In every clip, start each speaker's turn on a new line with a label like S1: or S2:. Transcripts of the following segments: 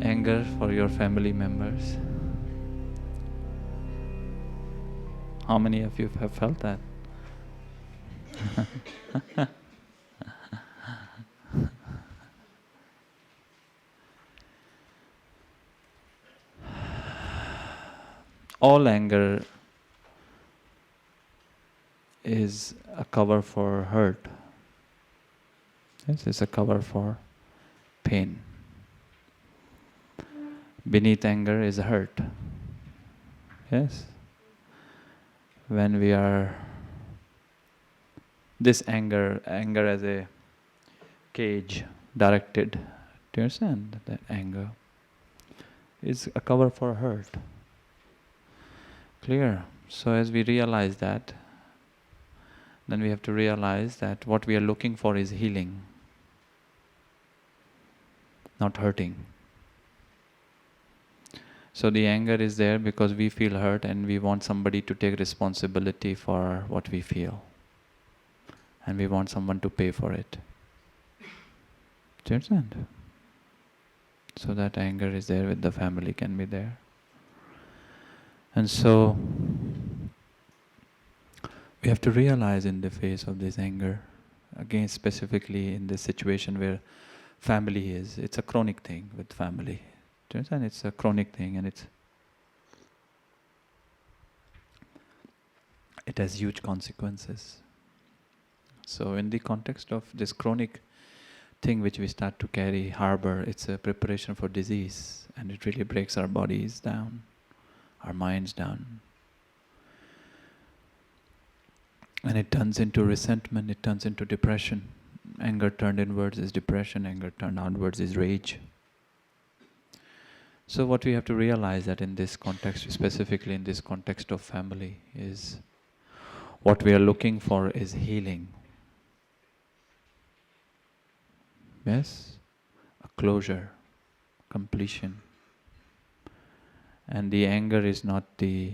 S1: Anger for your family members. How many of you have felt that? All anger is a cover for hurt. Yes, it's a cover for pain. Beneath anger is hurt. Yes. When we are this anger as a cage directed. Do you understand that anger is a cover for hurt? Clear. So as we realize that, then we have to realize that what we are looking for is healing, not hurting. So the anger is there because we feel hurt and we want somebody to take responsibility for what we feel. And we want someone to pay for it. Do you understand? So that anger is there with the family, can be there. And so we have to realize in the face of this anger, again specifically in this situation where family is, it's a chronic thing with family. Do you understand? It's a chronic thing and it has huge consequences. So in the context of this chronic thing which we start to carry, harbor, it's a preparation for disease, and it really breaks our bodies down, our minds down. And it turns into resentment, it turns into depression. Anger turned inwards is depression, anger turned outwards is rage. So what we have to realize that in this context, specifically in this context of family, is what we are looking for is healing. Yes? A closure, completion. And the anger is not the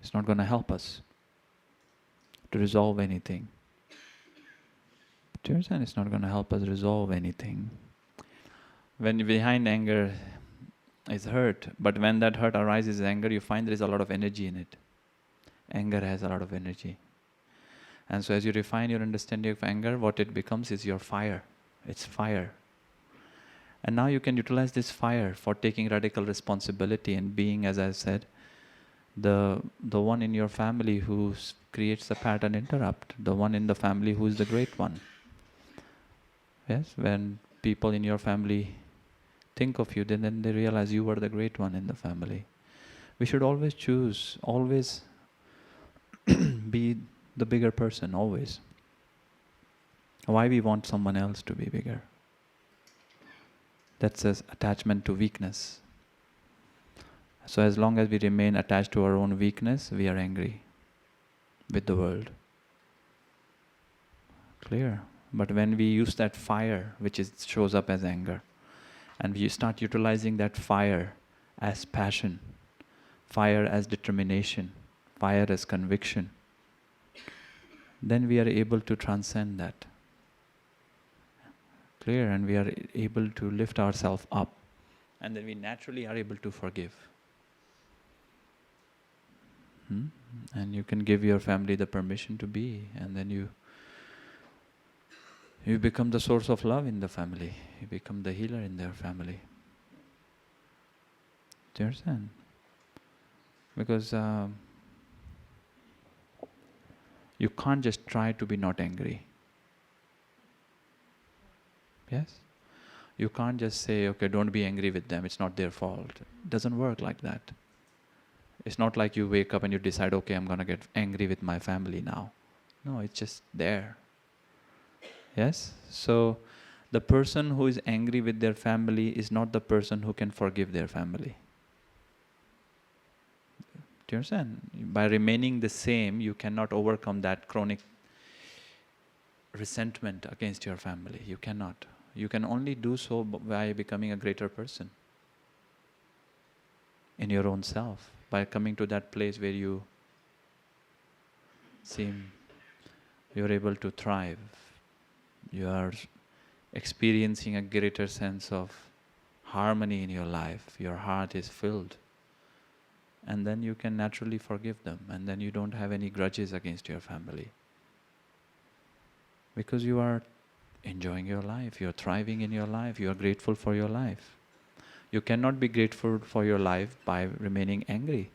S1: it's not going to help us to resolve anything. Do you understand? It's not going to help us resolve anything. When behind anger is hurt, but when that hurt arises as anger, you find there is a lot of energy in it. Anger has a lot of energy. And so as you refine your understanding of anger, what it becomes is your fire. It's fire. And now you can utilize this fire for taking radical responsibility and being, as I said, the one in your family who creates the pattern interrupt, the one in the family who is the great one. Yes, when people in your family think of you, then they realize you were the great one in the family. We should always choose, always be the bigger person, always. Why we want someone else to be bigger? That's an attachment to weakness. So as long as we remain attached to our own weakness, we are angry with the world. Clear? But when we use that fire, which shows up as anger, and we start utilizing that fire as passion, fire as determination, fire as conviction, then we are able to transcend that. Clear? And we are able to lift ourselves up. And then we naturally are able to forgive. And you can give your family the permission to be, and then you become the source of love in the family. You become the healer in their family. Do you understand? Because you can't just try to be not angry. Yes? You can't just say, okay, don't be angry with them, it's not their fault. It doesn't work like that. It's not like you wake up and you decide, okay, I'm going to get angry with my family now. No, it's just there. Yes? So, the person who is angry with their family is not the person who can forgive their family. Do you understand? By remaining the same, you cannot overcome that chronic resentment against your family. You cannot. You can only do so by becoming a greater person in your own self. by coming to that place where you seem you're able to thrive. You are experiencing a greater sense of harmony in your life. Your heart is filled. And then you can naturally forgive them. And then you don't have any grudges against your family. Because you are enjoying your life. You're thriving in your life. You are grateful for your life. You cannot be grateful for your life by remaining angry.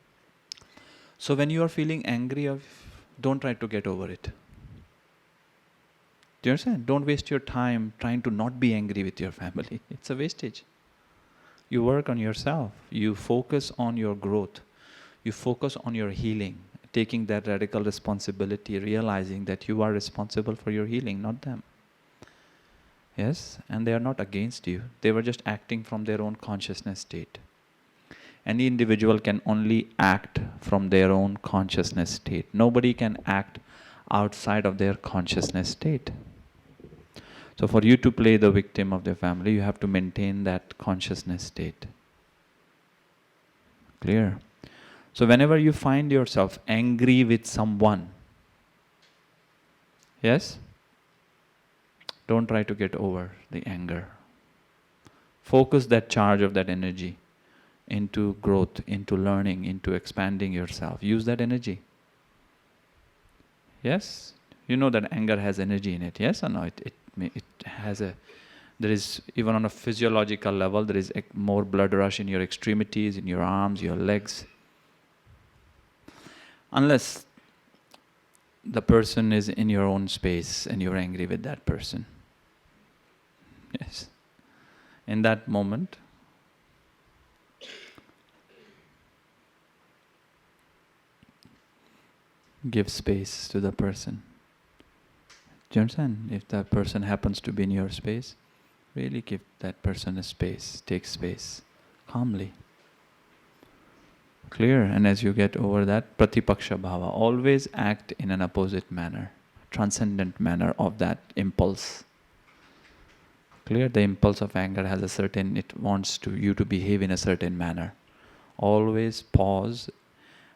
S1: So when you are feeling angry, don't try to get over it. Do you understand? Don't waste your time trying to not be angry with your family. It's a wastage. You work on yourself. You focus on your growth. You focus on your healing. Taking that radical responsibility, realizing that you are responsible for your healing, not them. Yes? And they are not against you. They were just acting from their own consciousness state. Any individual can only act from their own consciousness state. Nobody can act outside of their consciousness state. So for you to play the victim of the family, you have to maintain that consciousness state. Clear? So whenever you find yourself angry with someone, yes? Don't try to get over the anger. Focus that charge of that energy into growth, into learning, into expanding yourself. Use that energy. Yes? You know that anger has energy in it, yes or no? It has there is, even on a physiological level, there is more blood rush in your extremities, in your arms, your legs. Unless the person is in your own space and you're angry with that person. Yes. In that moment, give space to the person. Do you understand? If that person happens to be in your space, really give that person a space. Take space calmly. Clear? And as you get over that, pratipaksha bhava, always act in an opposite manner, transcendent manner of that impulse. Clear? The impulse of anger has a certain, it wants you to behave in a certain manner. Always pause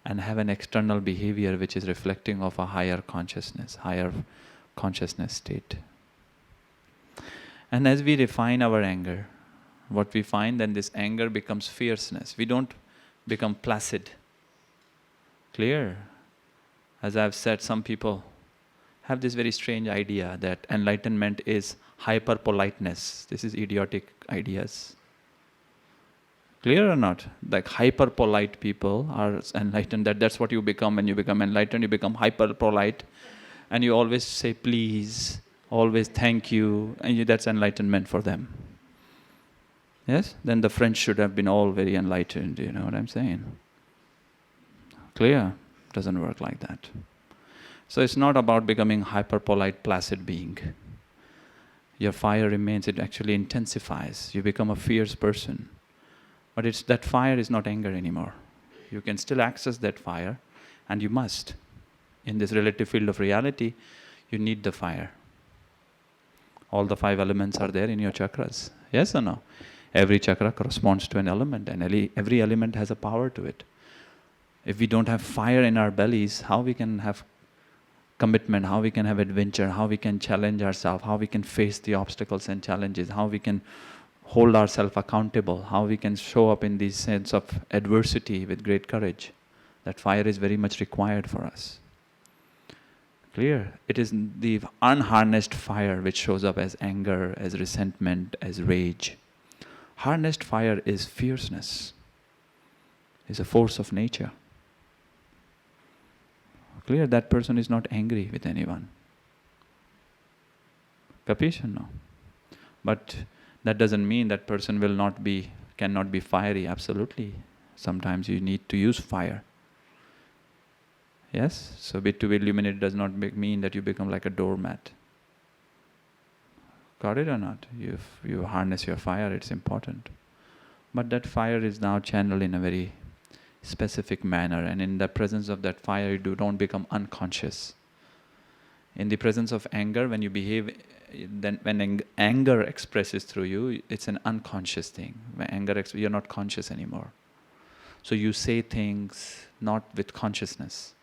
S1: and have an external behavior which is reflecting of a higher consciousness state. And as we refine our anger, what we find, then this anger becomes fierceness. We don't become placid. Clear? As I've said, some people have this very strange idea that enlightenment is hyper-politeness. This is idiotic ideas. Clear or not? Like hyper-polite people are enlightened, that's what you become when you become enlightened. You become hyper-polite and you always say please, always thank you, and that's enlightenment for them. Yes? Then the French should have been all very enlightened, you know what I'm saying? Clear? Doesn't work like that. So it's not about becoming hyper-polite, placid being. Your fire remains, it actually intensifies. You become a fierce person. But that fire is not anger anymore. You can still access that fire, and you must. In this relative field of reality, you need the fire. All the 5 elements are there in your chakras. Yes or no? Every chakra corresponds to an element, and every element has a power to it. If we don't have fire in our bellies, how we can have commitment, how we can have adventure, how we can challenge ourselves, how we can face the obstacles and challenges, how we can hold ourselves accountable, how we can show up in this sense of adversity with great courage. That fire is very much required for us. Clear? It is the unharnessed fire which shows up as anger, as resentment, as rage. Harnessed fire is fierceness. It's a force of nature. Clear? That person is not angry with anyone. Capisce? No. But that doesn't mean that person cannot be fiery. Absolutely. Sometimes you need to use fire. Yes? So to be illuminated does not mean that you become like a doormat. Got it or not? You harness your fire, it's important. But that fire is now channeled in a very specific manner, and in the presence of that fire, you don't become unconscious. In the presence of anger, when you behave, then when anger expresses through you, it's an unconscious thing. When you're not conscious anymore. So you say things not with consciousness.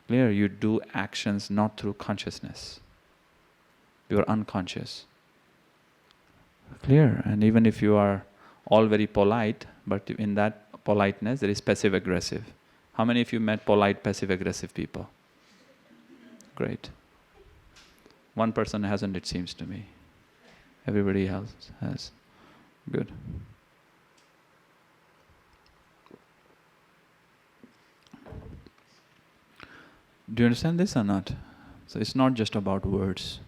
S1: Clear? You do actions not through consciousness. You are unconscious. Clear? And even if you are all very polite, but in that politeness there is passive-aggressive. How many of you met polite, passive-aggressive people? Great. One person hasn't, it seems to me. Everybody else has. Good. Do you understand this or not? So it's not just about words.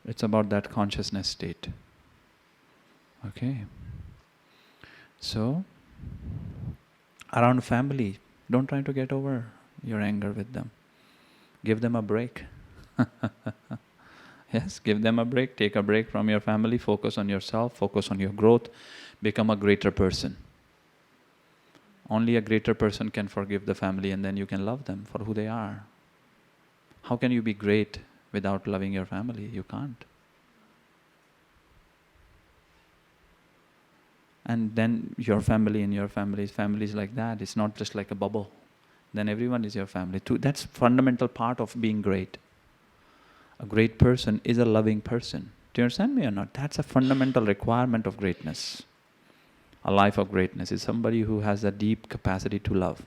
S1: It's about that consciousness state. Okay. So, around family, don't try to get over your anger with them. Give them a break. Yes, give them a break. Take a break from your family. Focus on yourself. Focus on your growth. Become a greater person. Only a greater person can forgive the family, and then you can love them for who they are. How can you be great without loving your family? You can't. And then your family and your families like that. It's not just like a bubble. Then everyone is your family too. That's fundamental part of being great. A great person is a loving person. Do you understand me or not? That's a fundamental requirement of greatness. A life of greatness is somebody who has a deep capacity to love.